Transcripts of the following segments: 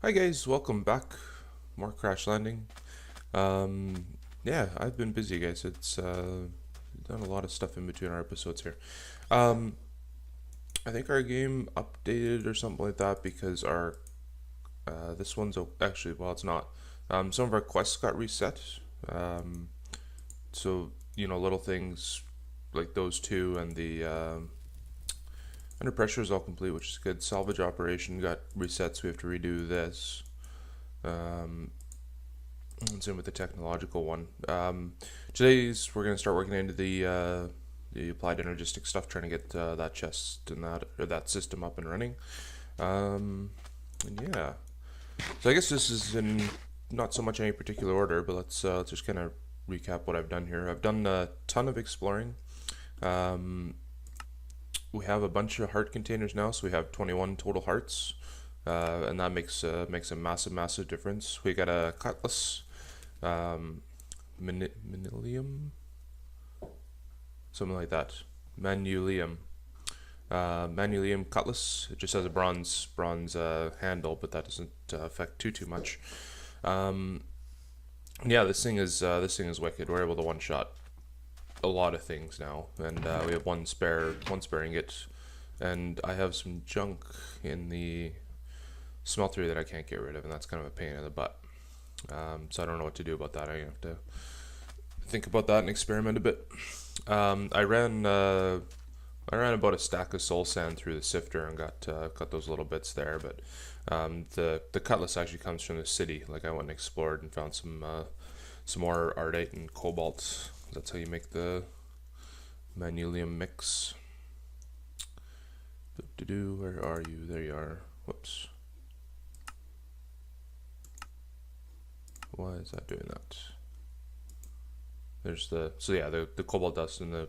Hi guys, welcome back. More crash landing. Um, yeah, I've been busy, guys. It's done a lot of stuff in between our episodes here. Um, I think our game updated or something like that because our this one's actually it's not. Some of our quests got reset. Um, so little things like those two and the under pressure is all complete, which is good. Salvage operation got reset, so we have to redo this. Um, Let's in with the technological one. Today's we're gonna start working into the applied energistics stuff, trying to get that chest and that system up and running. And yeah, so I guess this is in not so much any particular order, but let's just kind of recap what I've done here. I've done a ton of exploring. Um, we have a bunch of heart containers now, so we have 21 total hearts, and that makes a massive difference. We got a cutlass, um, manilium, something like that. Manulium. Manulium cutlass. It just has a bronze handle, but that doesn't affect too much. Um, yeah, this thing is wicked. We're able to one shot a lot of things now, and we have one spare ingot, and I have some junk in the smeltery that I can't get rid of, and that's kind of a pain in the butt. So I don't know what to do about that. I have to think about that and experiment a bit. I ran about a stack of soul sand through the sifter and got those little bits there. But the cutlass actually comes from the city. Like I went and explored and found some more ardite and cobalt. That's how you make the manulium mix. Where are you? There you are. Whoops. Why is that doing that? There's the cobalt dust and the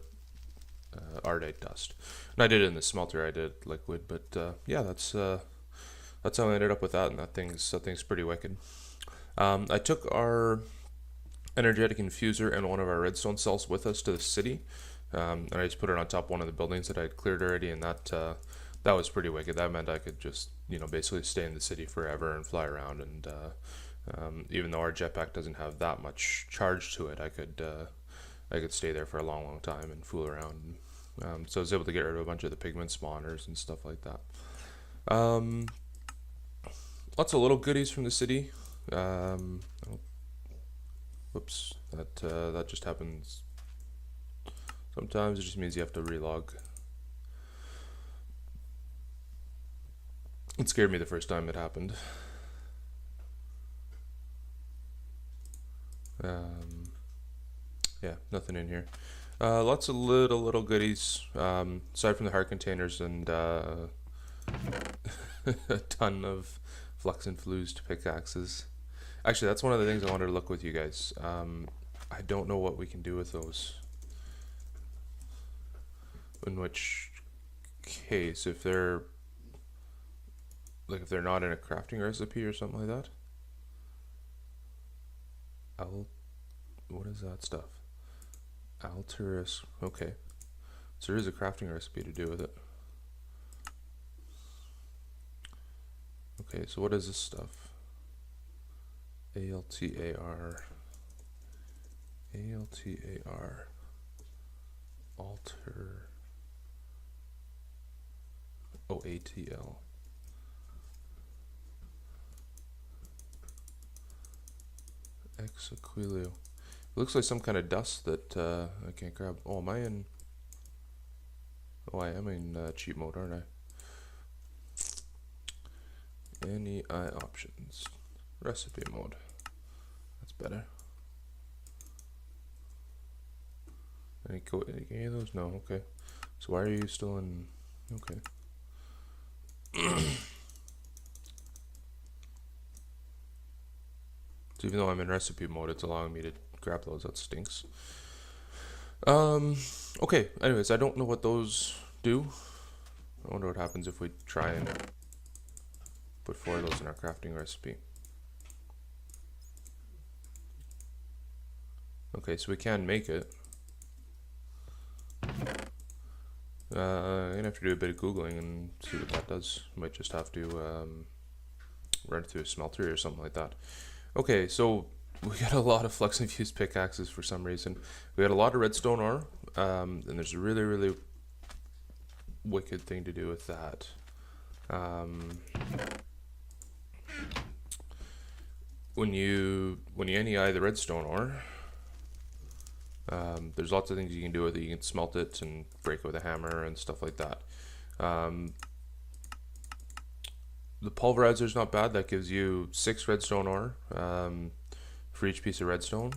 ardite dust. And I did it in the smelter. I did liquid, but yeah, that's how I ended up with that. And that thing's pretty wicked. I took our energetic infuser and one of our redstone cells with us to the city, and I just put it on top of one of the buildings that I had cleared already, and that was pretty wicked. That meant I could just basically stay in the city forever and fly around, and even though our jetpack doesn't have that much charge to it, I could stay there for a long time and fool around. So I was able to get rid of a bunch of the pigment spawners and stuff like that. Lots of little goodies from the city. Whoops, that just happens. Sometimes it just means you have to relog. It scared me the first time it happened. Yeah, nothing in here. Lots of little goodies. Aside from the heart containers and a ton of flux and flused pickaxes. Actually, that's one of the things I wanted to look with you guys. I don't know what we can do with those. In which case, if they're not in a crafting recipe or something like that. What is that stuff? Alterous. Okay. So there is a crafting recipe to do with it. Okay, so what is this stuff? ALTAR. Alter. ATL. Exaquilio. It looks like some kind of dust that I can't grab. Oh, am I in? Oh, I am in cheat mode, aren't I? Any options. Recipe mode. That's better. Any of those? No, okay. So why are you still in? Okay. So even though I'm in recipe mode, it's allowing me to grab those. That stinks. Okay. Anyways, I don't know what those do. I wonder what happens if we try and put 4 of those in our crafting recipe. Okay, so we can make it. I'm gonna have to do a bit of googling and see what that does. Might just have to run it through a smelter or something like that. Okay, so we got a lot of flux infused pickaxes for some reason. We got a lot of redstone ore, and there's a really, really wicked thing to do with that. When you NEI the redstone ore, there's lots of things you can do with it. You can smelt it and break it with a hammer and stuff like that. The pulverizer is not bad. That gives you 6 redstone ore for each piece of redstone.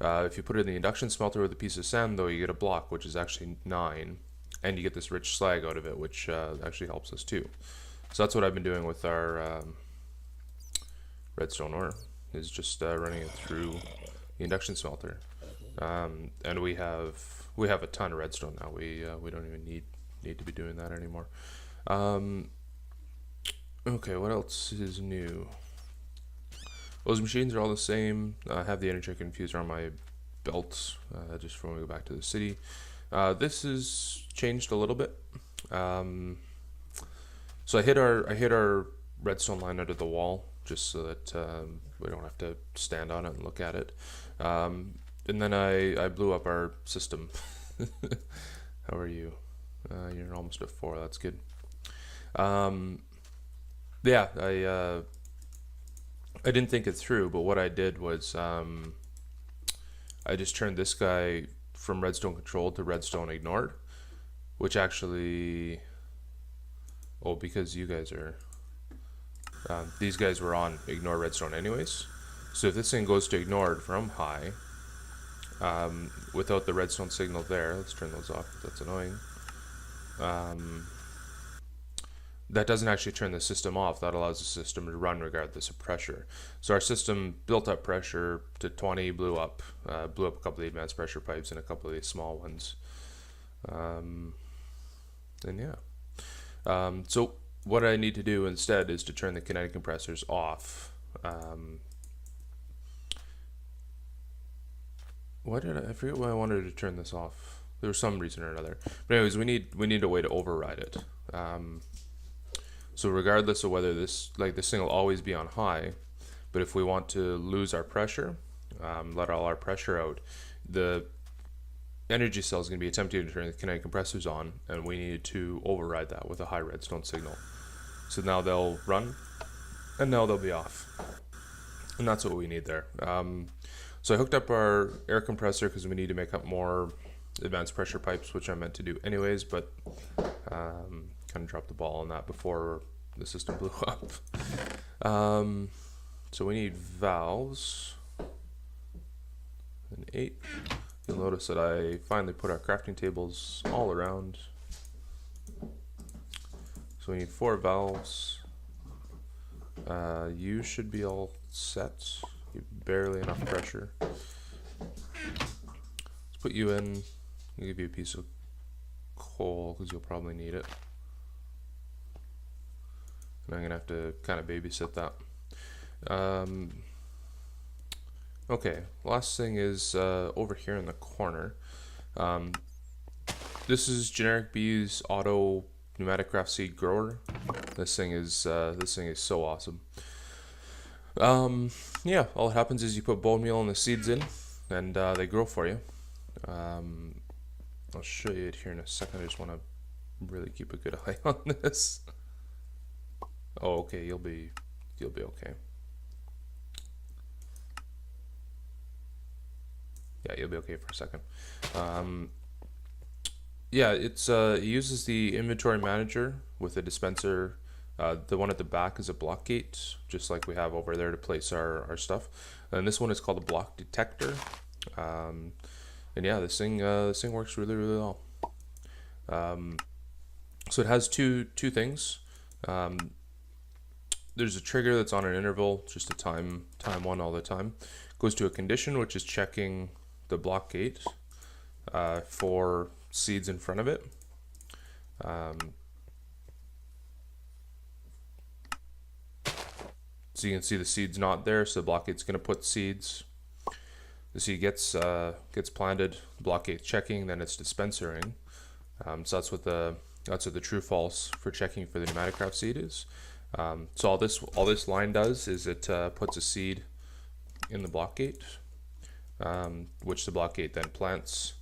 If you put it in the induction smelter with a piece of sand, though, you get a block, which is actually 9, and you get this rich slag out of it, which actually helps us too. So that's what I've been doing with our redstone ore, is just running it through the induction smelter. And we have a ton of redstone now. We don't even need to be doing that anymore. Okay, what else is new? Those machines are all the same. I have the energetic infuser on my belt just for when we go back to the city. This has changed a little bit. So I hid our redstone line under the wall just so that we don't have to stand on it and look at it. And then I blew up our system. How are you? You're almost at 4. That's good. Yeah, I didn't think it through, but what I did was I just turned this guy from redstone controlled to redstone ignored, which actually, because you guys are, these guys were on ignore redstone anyways. So if this thing goes to ignored from high, without the redstone signal there, let's turn those off, that's annoying. That doesn't actually turn the system off. That allows the system to run regardless of pressure. So our system built up pressure to 20, blew up a couple of the advanced pressure pipes and a couple of these small ones. And yeah. So what I need to do instead is to turn the kinetic compressors off. I forget why I wanted to turn this off. There was some reason or another. But anyways, we need a way to override it. So regardless of whether this thing will always be on high, but if we want to lose our pressure, let all our pressure out, the energy cell is going to be attempting to turn the kinetic compressors on, and we need to override that with a high redstone signal. So now they'll run, and now they'll be off. And that's what we need there. So I hooked up our air compressor because we need to make up more advanced pressure pipes, which I meant to do anyways, but kind of dropped the ball on that before the system blew up. So we need valves. And 8. You'll notice that I finally put our crafting tables all around. So we need 4 valves. You should be all set. You have barely enough pressure. Let's put you in. I'll give you a piece of coal because you'll probably need it. And I'm going to have to kind of babysit that. Okay, last thing is over here in the corner. This is Generic Bee's auto pneumatic craft seed grower. This thing is so awesome. Yeah, all that happens is you put bone meal and the seeds in, and they grow for you. I'll show you it here in a second. I just want to really keep a good eye on this. Oh, okay, you'll be okay. Yeah, you'll be okay for a second. Yeah, it uses the inventory manager with a dispenser. The one at the back is a block gate, just like we have over there to place our stuff. And this one is called a block detector. And yeah, this thing works really, really well. So it has two things. There's a trigger that's on an interval, just a time one all the time. Goes to a condition, which is checking the block gate for seeds in front of it. So you can see the seed's not there, so the block gate's going to put seeds. The seed gets planted, the block gate's checking, then it's dispensering. So that's what the true false for checking for the pneumatic craft seed is. So all this line does is it puts a seed in the block gate, which the block gate then plants,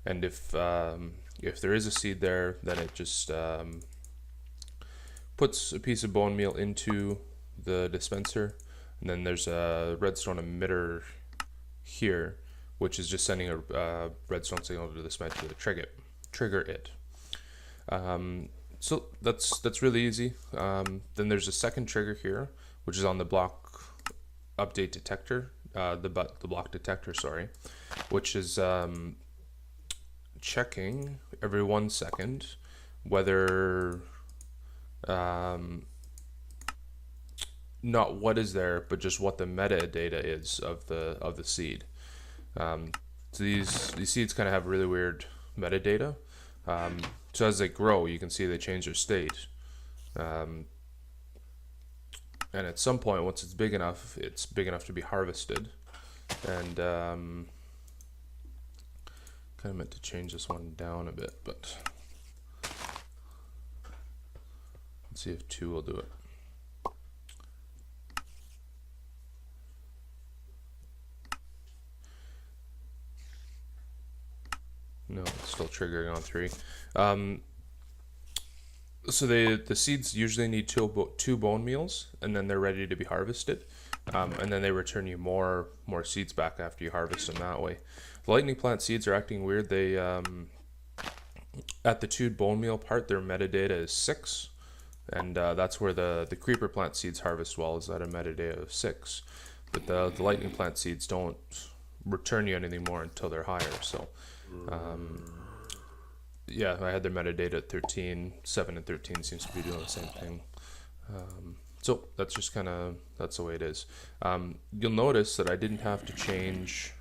and if there is a seed there, then it just puts a piece of bone meal into the dispenser, and then there's a redstone emitter here, which is just sending a redstone signal to the dispenser to trigger it. So that's really easy. Then there's a second trigger here, which is on the block update detector, the block detector, sorry, which is checking every 1 second whether not what is there, but just what the metadata is of the seed. So these seeds kind of have really weird metadata. So as they grow, you can see they change their state. And at some point, once it's big enough to be harvested. And kind of meant to change this one down a bit, but let's see if 2 will do it. No, it's still triggering on 3. So the seeds usually need two bone meals, and then they're ready to be harvested. And then they return you more seeds back after you harvest them that way. The lightning plant seeds are acting weird. They at the 2 bone meal part, their metadata is 6, and that's where the creeper plant seeds harvest well, is at a metadata of 6. But the lightning plant seeds don't return you anything more until they're higher. So yeah, I had their metadata at 13. 7 and 13 seems to be doing the same thing. So that's just that's the way it is. You'll notice that I didn't have to change,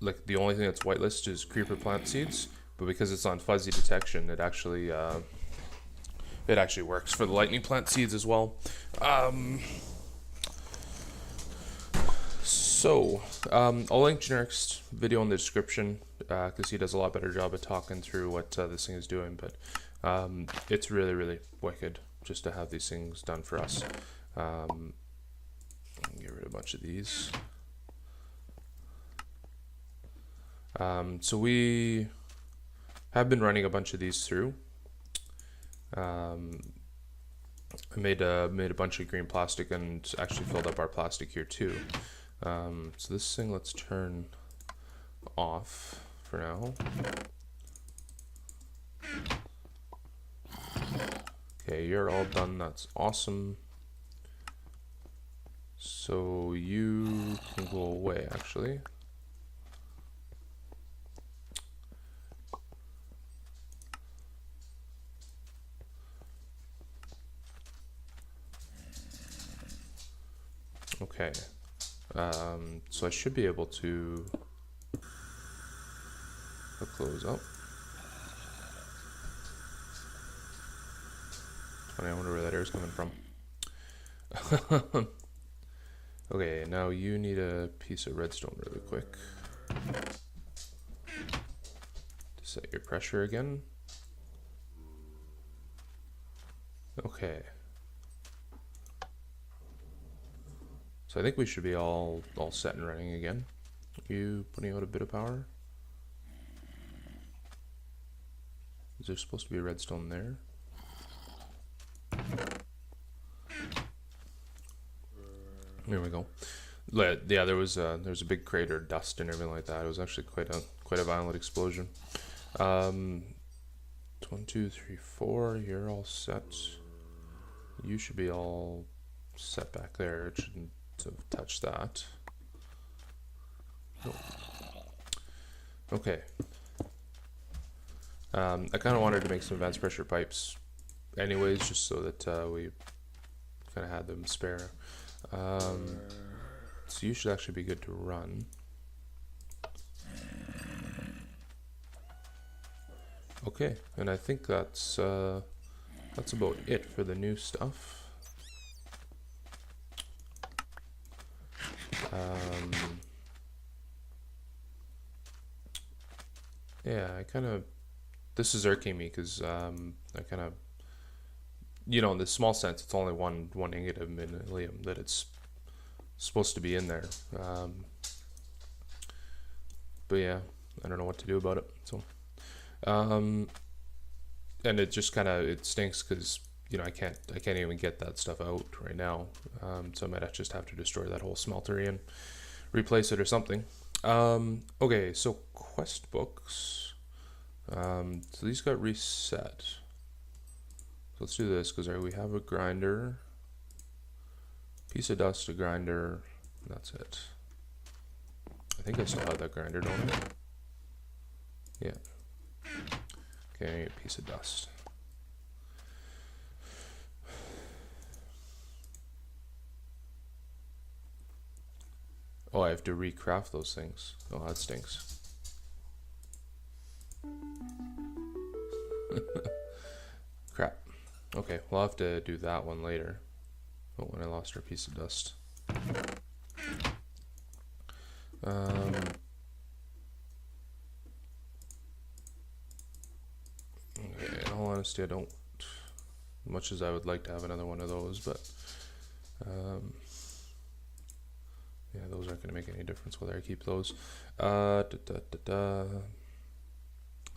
like the only thing that's whitelisted is creeper plant seeds, but because it's on fuzzy detection, it actually works for the lightning plant seeds as well. So, I'll link Generic's video in the description, because he does a lot better job of talking through what this thing is doing, but it's really, really wicked just to have these things done for us. Get rid of a bunch of these. So we have been running a bunch of these through. I made a bunch of green plastic and actually filled up our plastic here too. So this thing, let's turn off for now. Okay, you're all done. That's awesome. So you can go away, actually. Okay. So I should be able to close up. Funny, I wonder where that air is coming from. Okay, now you need a piece of redstone really quick to set your pressure again. Okay. So I think we should be all set and running again. You putting out a bit of power? Is there supposed to be a redstone there? There we go. Yeah, there was a big crater of dust and everything like that. It was actually quite a violent explosion. 1, 2, 3, 4. You're all set. You should be all set back there. It shouldn't have touched that. Nope. Okay. I kind of wanted to make some advanced pressure pipes anyways, just so that we kind of had them spare. So you should actually be good to run. Okay, and I think that's about it for the new stuff. Yeah, I kind of this is irking me because I kind of, in the small sense, it's only one negative millennium that it's supposed to be in there. But yeah, I don't know what to do about it. So, and it just it stinks because I can't even get that stuff out right now. So I might just have to destroy that whole smeltery and replace it or something. Okay, so quest books. So these got reset. So let's do this because we have a grinder, piece of dust, a grinder. That's it. I think I still have that grinder, don't I? Yeah. Okay, I need a piece of dust. Oh, I have to recraft those things. Oh, that stinks. Crap. Okay, we'll have to do that one later. Oh, when I lost our piece of dust. Okay, in all honesty, I don't, much as I would like to have another one of those, but yeah, those aren't going to make any difference whether I keep those. I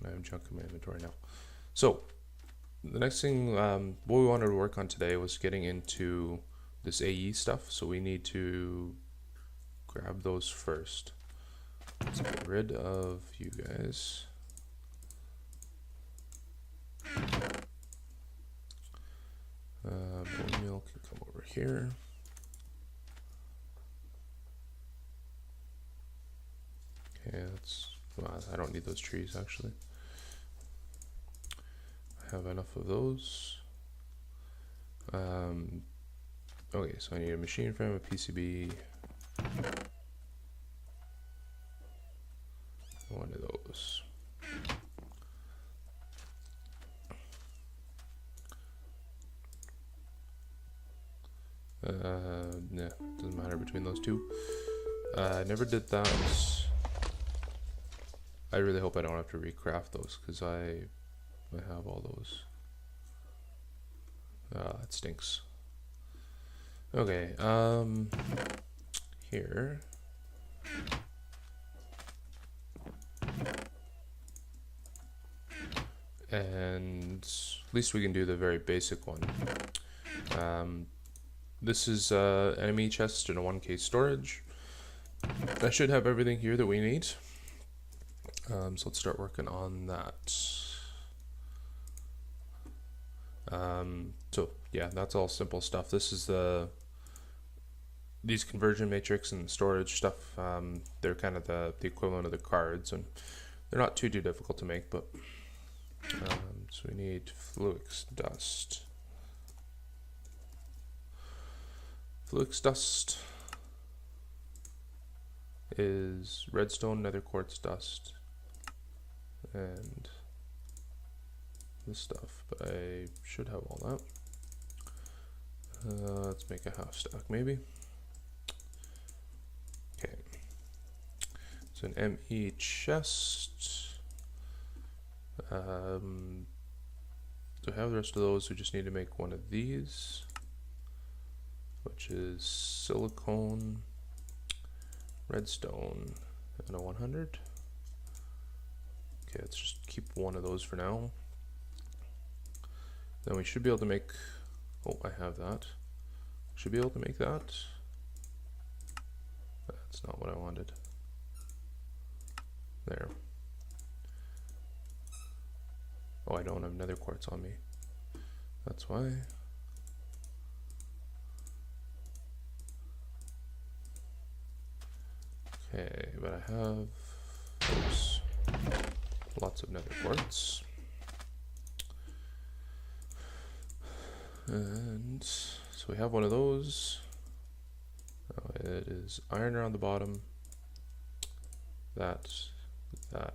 have junk in my inventory now. So, the next thing, what we wanted to work on today was getting into this AE stuff, so we need to grab those first. Let's get rid of you guys. Bone meal can come over here. Okay, I don't need those trees actually. I have enough of those. Okay, so I need a machine frame, a PCB, one of those. Yeah, doesn't matter between those two. I never did that. I really hope I don't have to recraft those because I have all those. That stinks. Okay, here. And at least we can do the very basic one. This is enemy chest and a 1K storage. I should have everything here that we need. So let's start working on that. So yeah, that's all simple stuff. This is these conversion matrix and storage stuff. They're kind of the equivalent of the cards, and they're not too difficult to make. But so we need Fluix dust. Fluix dust is redstone, nether quartz dust, and this stuff, but I should have all that. Let's make a half stack maybe. Okay, it's an ME chest. To have the rest of those, we just need to make one of these, which is silicone, redstone, and a 100. Okay, let's just keep one of those for now. Then we should be able to make, oh, I have that. Should be able to make that. That's not what I wanted. There. Oh, I don't have nether quartz on me. That's why. Okay, but I have, oops, lots of nether quartz. And so we have one of those. It is iron around the bottom. That,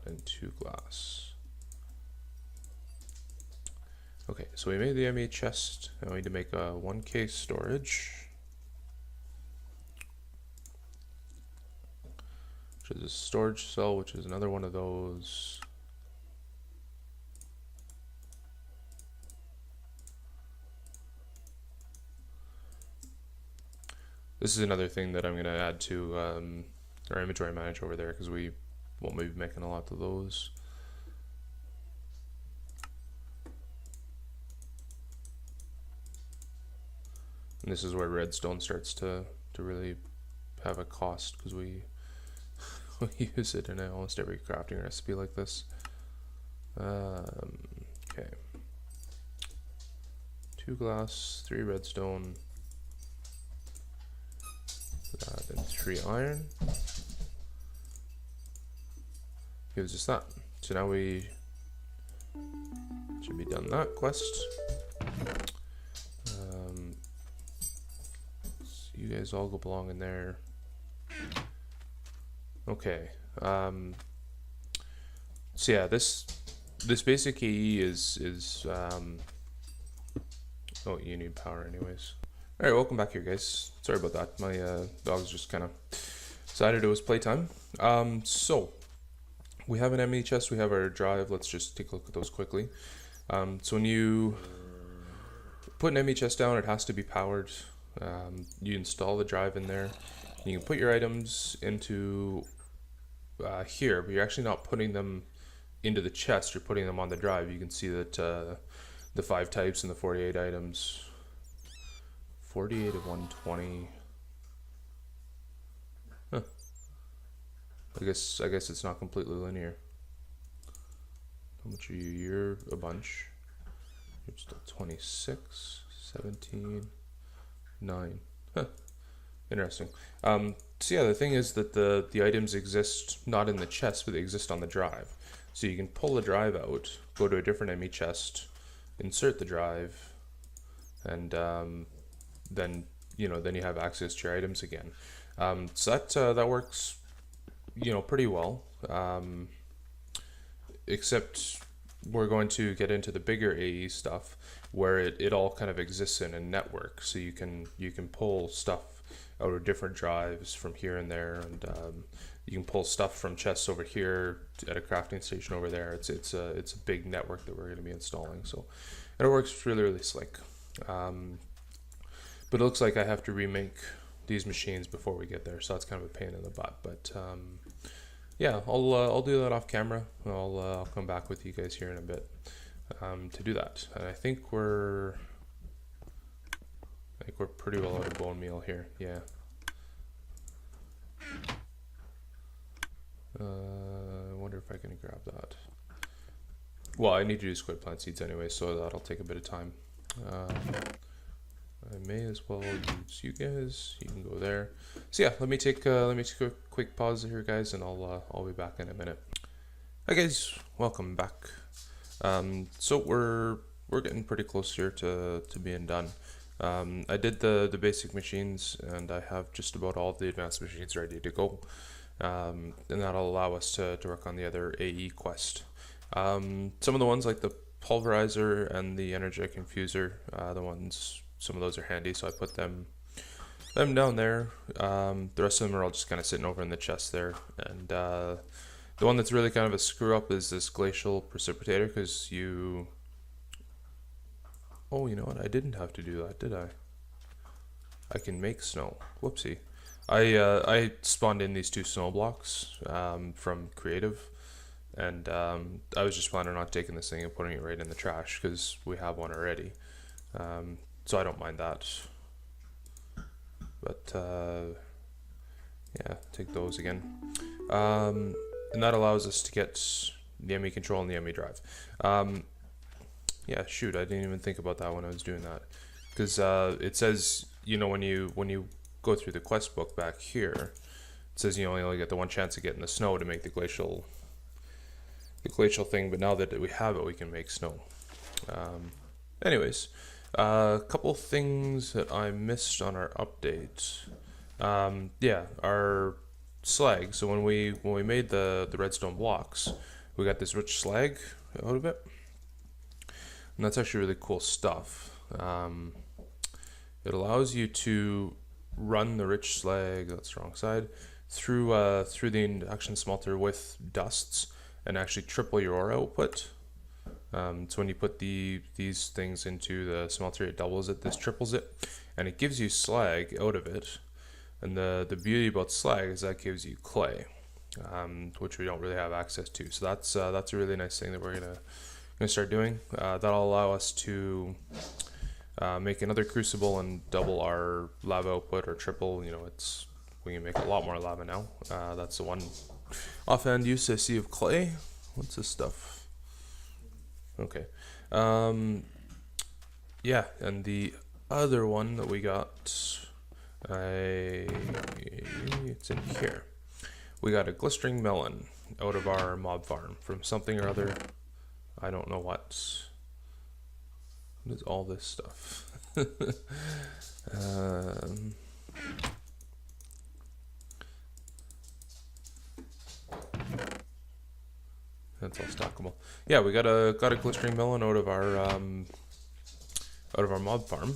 and 2 glass. Okay, so we made the ME chest. Now we need to make a 1K storage, which is a storage cell, which is another one of those. This is another thing that I'm going to add to our inventory manager over there, because we won't be making a lot of those. And this is where redstone starts to really have a cost, because we use it in almost every crafting recipe like this. Okay. 2 glass, 3 redstone, and 3 iron. Gives us that. So now we should be done that quest. So you guys all go belong in there. Okay. So yeah, this basic AE is oh, you need power anyways. Alright, welcome back here, guys. Sorry about that. My dog's just kind of decided it was playtime. So we have an ME chest, we have our drive. Let's just take a look at those quickly. So when you put an ME chest down, it has to be powered. You install the drive in there. You can put your items into here, but you're actually not putting them into the chest, you're putting them on the drive. You can see that the 5 types and the 48 items, 48 of 120. Huh. I guess it's not completely linear. How much are you? You're a bunch. You're still 26, 17, 9. Huh. Interesting. So yeah, the thing is that the items exist not in the chest, but they exist on the drive. So you can pull the drive out, go to a different ME chest, insert the drive, and then you have access to your items again. So that works, pretty well. Except we're going to get into the bigger AE stuff where it all kind of exists in a network. So you can pull stuff out of different drives from here and there, and you can pull stuff from chests over here at a crafting station over there. It's a big network that we're going to be installing. So, and it works really slick. But it looks like I have to remake these machines before we get there, so that's kind of a pain in the butt. But yeah, I'll do that off camera. I'll come back with you guys here in a bit to do that. And I think we're pretty well out of bone meal here. Yeah. I wonder if I can grab that. Well, I need to do squid plant seeds anyway, so that'll take a bit of time. I may as well use you guys. You can go there. So yeah, let me take a quick pause here, guys, and I'll be back in a minute. Hi guys, welcome back. So we're getting pretty close here to being done. I did the basic machines, and I have just about all of the advanced machines ready to go. And that'll allow us to work on the other AE quest. Some of the ones like the pulverizer and the energetic infuser, some of those are handy, so I put them down there. The rest of them are all just kind of sitting over in the chest there. And the one that's really kind of a screw up is this glacial precipitator, because oh, you know what? I didn't have to do that, did I? I can make snow. Whoopsie. I spawned in these 2 snow blocks from Creative, and I was just planning on taking this thing and putting it right in the trash because we have one already. So I don't mind that. But yeah, take those again. And that allows us to get the ME control and the ME drive. Yeah, shoot, I didn't even think about that when I was doing that. Because it says, when you go through the quest book back here, it says you only get the one chance of getting the snow to make the glacial thing, but now that we have it, we can make snow. Anyways, a couple things that I missed on our update. Yeah, our slag. So when we made the redstone blocks, we got this rich slag out of it, and that's actually really cool stuff. It allows you to run the rich slag, that's the wrong side, through the induction smelter with dusts and actually triple your ore output. So when you put these things into the smelter, it doubles it, this triples it, and it gives you slag out of it. And the beauty about slag is that gives you clay, which we don't really have access to. So that's a really nice thing that we're gonna start doing. That'll allow us to make another crucible and double our lava output, or triple. You know, we can make a lot more lava now. That's the one offhand use I see of clay. What's this stuff? Okay. Yeah, and the other one that we got, it's in here. We got a glistering melon out of our mob farm from something or other. I don't know what. What is all this stuff? That's all stackable. Yeah, we got a glistering melon out of our mob farm.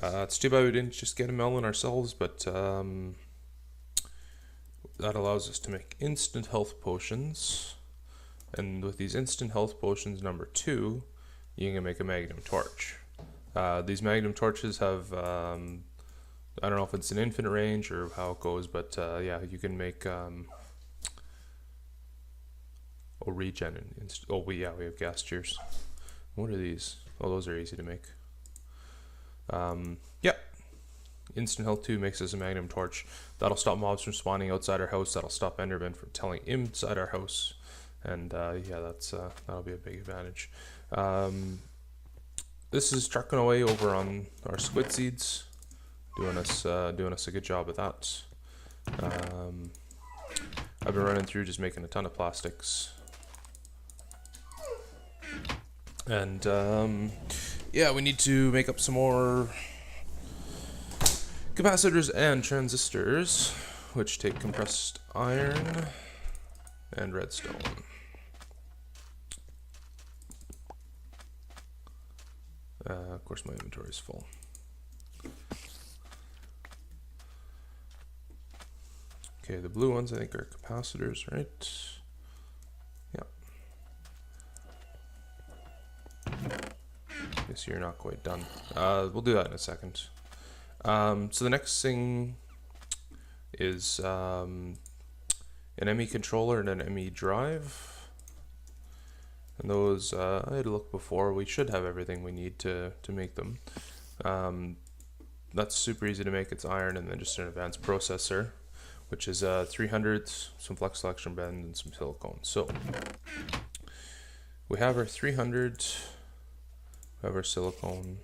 It's too bad we didn't just get a melon ourselves, but that allows us to make instant health potions. And with these instant health potions, number 2, you can make a magnum torch. These magnum torches have, I don't know if it's an infinite range or how it goes, but yeah, you can make regen. We have gas tiers. What are these? Oh, those are easy to make. Yeah. Instant health 2 makes us a magnum torch. That'll stop mobs from spawning outside our house. That'll stop endermen from telling inside our house. And yeah, that'll be a big advantage. This is trucking away over on our squid seeds, doing us a good job of that. I've been running through just making a ton of plastics. And yeah, we need to make up some more capacitors and transistors, which take compressed iron and redstone. Of course, my inventory is full. Okay, the blue ones I think are capacitors, right? Guess you're not quite done. We'll do that in a second. So the next thing is an ME controller and an ME drive. And those, I had looked before, we should have everything we need to make them. That's super easy to make. It's iron and then just an advanced processor, which is 300, some flex selection bend, and some silicone. So we have our 300. We have our silicone.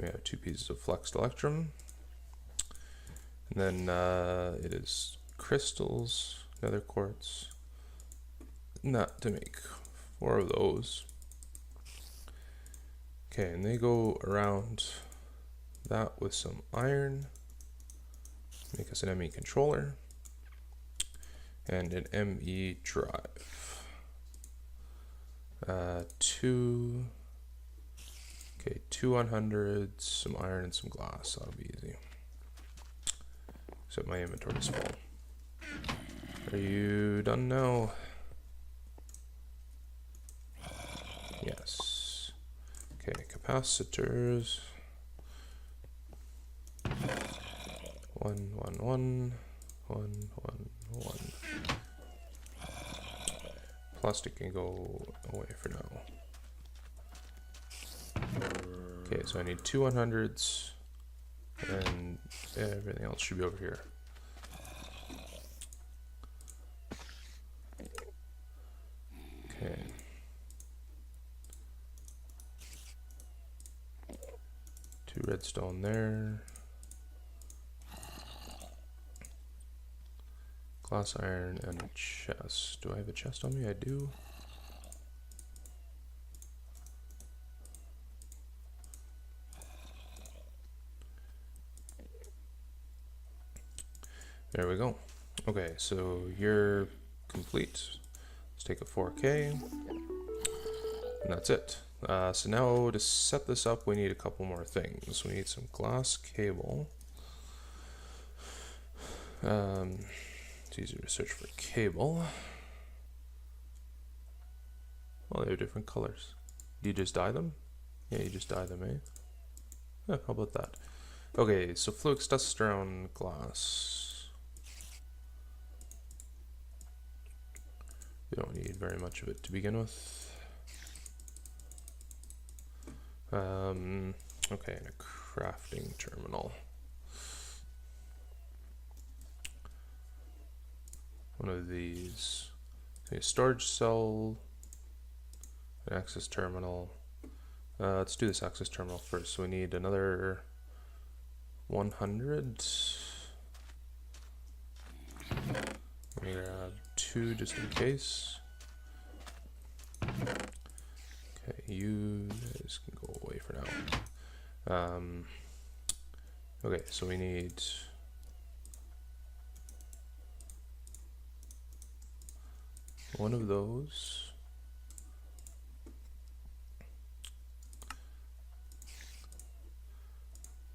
We have 2 pieces of flexed electrum. And then it is crystals, nether quartz. Not to make 4 of those. Okay, and they go around that with some iron. Make us an ME controller. And an ME drive. 2 100s, some iron and some glass. That'll be easy. Except my inventory's full. Are you done now? Yes. Okay, capacitors. 1 1 1 1 1 1. Plastic can go away for now. Okay, so I need 2 100s, and everything else should be over here. Okay. Two redstone there. Glass iron and a chest. Do I have a chest on me? I do. There we go. Okay, so you're complete. Let's take a 4K. And that's it. So now to set this up, we need a couple more things. We need some glass cable. It's easier to search for cable. Well, they have different colors. Do you just dye them? Yeah, you just dye them, eh? Yeah, how about that? Okay, so flux dust around glass. We don't need very much of it to begin with. Okay, and a crafting terminal. One of these. Okay, storage cell, an access terminal. Let's do this access terminal first. So we need another 100. Let me grab 2 just in case. Okay, you guys can go away for now. Okay, so we need one of those.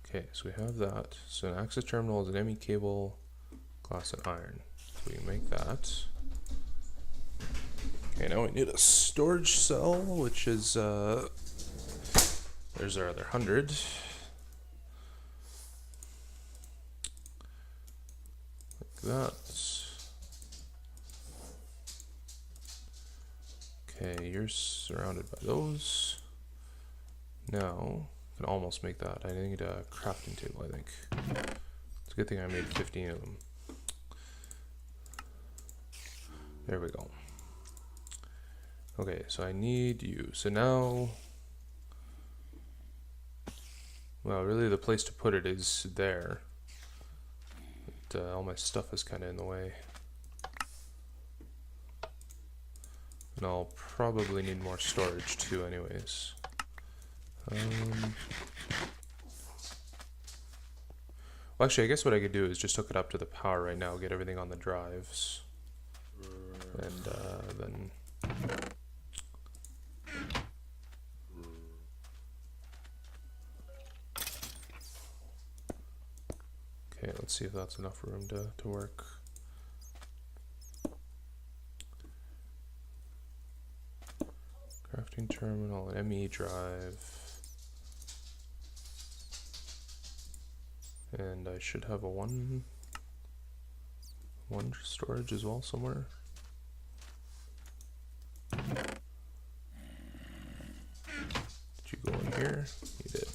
Okay, so we have that. So an access terminal is an ME cable, glass and iron. So we can make that. Okay, now we need a storage cell, which is there's our other 100. Like that. Okay, you're surrounded by those. Now, I can almost make that. I need a crafting table, I think. It's a good thing I made 15 of them. There we go. Okay, so I need you. So now, well, really the place to put it is there. But, all my stuff is kind of in the way. And I'll probably need more storage too anyways. Well, actually, I guess what I could do is just hook it up to the power right now, get everything on the drives. And then... Okay, let's see if that's enough room to work. Crafting terminal, an ME drive. And I should have a one storage as well somewhere. Did you go in here? You did.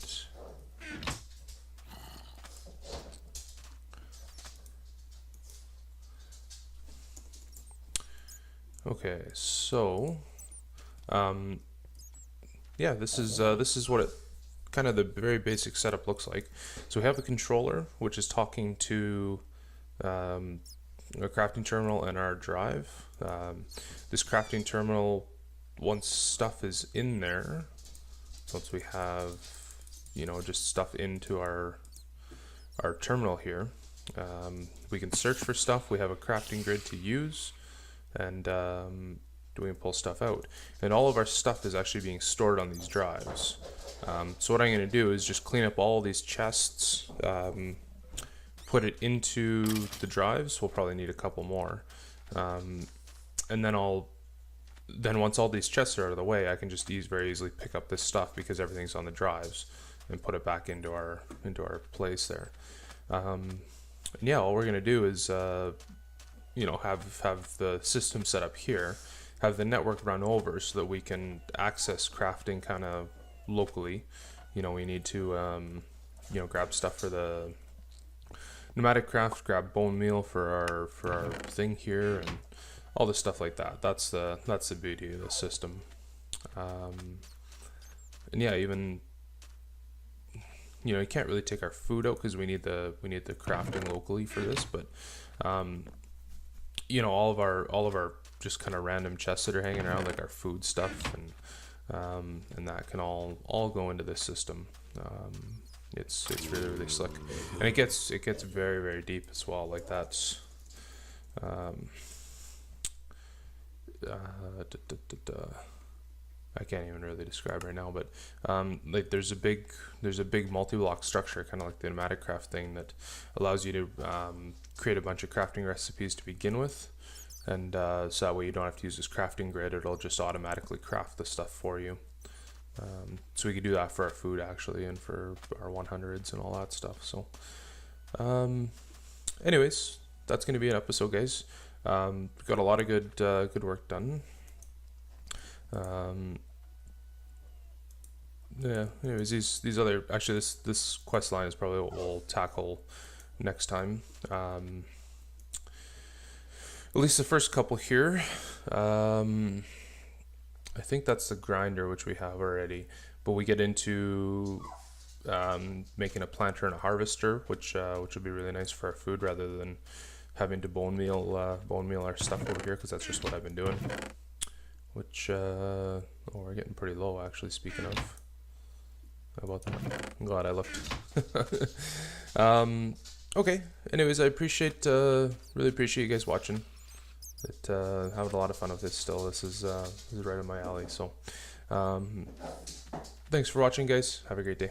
Okay, so yeah, this is what it kind of the very basic setup looks like. So we have the controller, which is talking to a crafting terminal and our drive. This crafting terminal, once stuff is in there, once we have, you know, just stuff into our terminal here, we can search for stuff. We have a crafting grid to use, and we can pull stuff out. And all of our stuff is actually being stored on these drives. So what I'm going to do is just clean up all these chests, put it into the drives. We'll probably need a couple more, and then once all these chests are out of the way, I can just very easily pick up this stuff because everything's on the drives and put it back into our place there. And yeah, all we're going to do is you know, have the system set up here, have the network run over so that we can access crafting kind of locally. You know, we need to you know, grab stuff for the pneumatic craft, grab bone meal for our thing here, and all the stuff like that. That's the beauty of the system. And yeah, even, you know, you can't really take our food out because we need the crafting locally for this, but you know, all of our just kind of random chests that are hanging around, like our food stuff, and that can all go into this system. It's really slick, and it gets very, very deep as well. Like that's I can't even really describe right now, but like there's a big multi-block structure, kind of like the pneumatic craft thing, that allows you to create a bunch of crafting recipes to begin with, and so that way you don't have to use this crafting grid. It'll just automatically craft the stuff for you. So we could do that for our food actually, and for our 100s and all that stuff. So, anyways, that's going to be an episode, guys. Got a lot of good work done. Yeah. Anyways, these other, actually this quest line is probably what we'll tackle next time. At least the first couple here. I think that's the grinder, which we have already, but we get into making a planter and a harvester, which would be really nice for our food, rather than having to bone meal our stuff over here, because that's just what I've been doing. Which oh, we're getting pretty low actually. Speaking of, how about that? I'm glad I looked. Okay. Anyways, I really appreciate you guys watching. Having a lot of fun with this still. This is right up my alley. So, thanks for watching, guys. Have a great day.